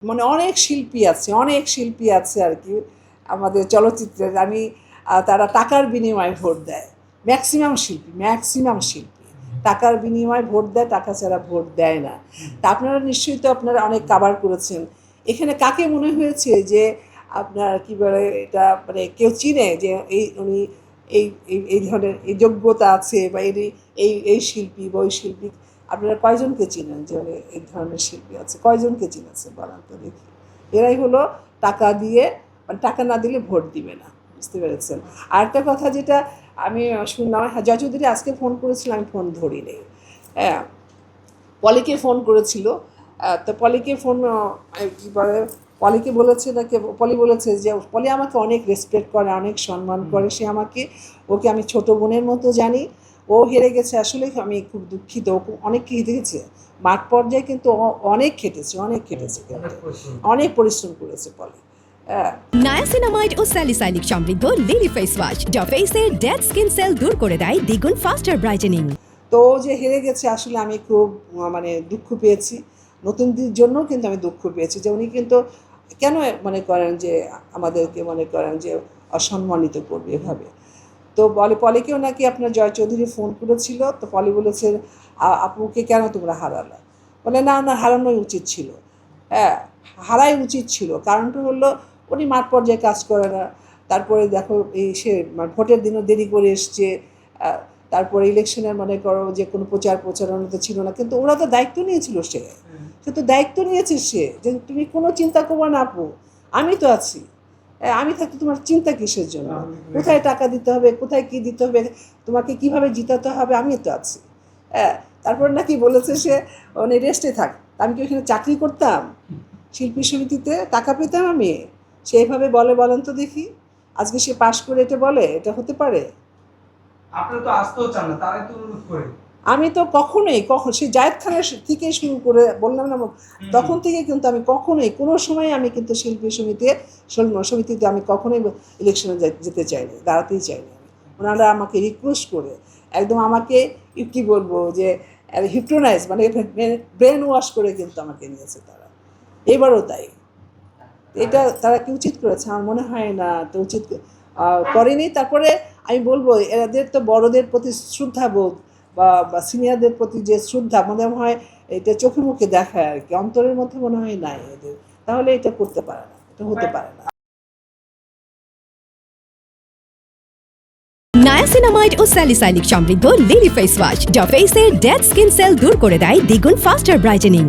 মানে অনেক শিল্পী আছে আর কি আমাদের চলচ্চিত্রের। তারা টাকার বিনিময়ে ভোট দেয়, ম্যাক্সিমাম শিল্পী টাকার বিনিময়ে ভোট দেয়, টাকা ছাড়া ভোট দেয় না। তা আপনারা নিশ্চয়ই তো আপনারা অনেক কাভার করেছেন। এখানে কাকে মনে হয়েছে যে আপনার কী বলে এটা, মানে কেউ চিনে যে উনি এই এই ধরনের এই যোগ্যতা আছে, বা এই শিল্পী বা ওই শিল্পী? আপনারা কয়জনকে চিনেন যে এই ধরনের শিল্পী আছে? কয়জনকে চিনেছেন বলেন তো দেখি। এরাই হলো টাকা দিয়ে, মানে টাকা না দিলে ভোট দিবে না, বুঝতে পেরেছেন? আর একটা কথা যেটা আমি শুনলাম, হ্যাঁ, জয় চৌধুরী আজকে ফোন করেছিল, আমি ফোন ধরিনি। হ্যাঁ, পলিকে ফোন করেছিল। তো পলিকে ফোন কী বলে, পলিকে বলেছে নাকি, পলি বলেছে যে পলি আমাকে অনেক রেসপেক্ট করে, অনেক সম্মান করে। ওকে আমি ছোট বোনের মতো জানি। ও হেরে গেছে, আসলে আমি খুব দুঃখিত। ও অনেক খেটেছে মাঠ পর্যায়ে, কিন্তু অনেক খেটেছে অনেক পরিশ্রম করেছে পলি। নায়াসিনামাইড ও স্যালিসাইলিক সমৃদ্ধ লিলি ফেস ওয়াশ যা ফেসের ডেড স্কিন সেল দূর করে দেয় দ্বিগুণ ফাস্টার ব্রাইটেনিং। তো ও যে হেরে গেছে, আসলে আমি খুব মানে দুঃখ পেয়েছি। নতুনদের জন্য কিন্তু আমি দুঃখ পেয়েছি যে উনি কিন্তু কেন মনে করেন যে আমাদেরকে মনে করেন যে অসম্মানিত করবে এভাবে। তো পলিকেও নাকি আপনার জয় চৌধুরী ফোন করেছিল। তো পলি বলেছে আপুকে কেন তোমরা হারালে? বলে না, হারানোই উচিত ছিল। হ্যাঁ, হারাই উচিত ছিল। কারণটা হলো উনি মাঠ পর্যায়ে কাজ করে না। তারপরে দেখো সে ভোটের দিনও দেরি করে এসছে। তারপরে ইলেকশনের মনে করো যে কোনো প্রচারণা তো ছিল না, কিন্তু ওরা তো দায়িত্ব নিয়েছিল। সে তো দায়িত্ব নিয়েছে যে তুমি কোনো চিন্তা করবে না আপু, আমি তো আছি। আমি থাকতে তোমার চিন্তা কিসের জন্য? কোথায় টাকা দিতে হবে, কোথায় কী দিতে হবে, তোমাকে কিভাবে জিতাতে হবে, আমি তো আছি। হ্যাঁ, তারপর নাকি বলেছে সে মানে রেস্টে থাক। আমি কি ওখানে চাকরি করতাম? শিল্পী সমিতিতে টাকা পেতাম আমি? সেইভাবে বলেন তো দেখি। আজকে সে পাশ করে এটা বলে, এটা হতে পারে? আপনারা তো আসতেও চান না, তারাই তো অনুরোধ করে। আমি তো কখন সেই জায়েদ খানের থেকে শুরু করে বললাম না, তখন থেকে কিন্তু আমি কখনোই কোনো সময় আমি কিন্তু শিল্পী সমিতিতে আমি কখনোই ইলেকশনে যেতে চাইনি, দাঁড়াতেই চাইনি। ওনারা আমাকে রিকোয়েস্ট করে একদম আমাকে কী বলবো যে হিপনোটাইজ, মানে ব্রেন ওয়াশ করে কিন্তু আমাকে নিয়েছে তারা। এবারও তাই। এটা তারা কি উচিত করেছে? আমার মনে হয় না তো উচিত করেনি। তারপরে আমি বলবো এদের তো বড়দের প্রতি শ্রদ্ধাবোধ বা সিনিয়রদের প্রতি যে শ্রদ্ধা মনে হয় এটা চোখে মুখে দেখায় আর কি, অন্তরের মধ্যে মনে হয় নাই এদের। তাহলে এটা করতে পারে না, এটা হতে পারে না। নায়াসিনামাইড ও স্যালিসাইলিক সমৃদ্ধ লিলি ফেস ওয়াশ যা ফেসের ডেড স্কিন সেল দূর করে দেয় দ্বিগুণ ফাস্টার ব্রাইটেনিং।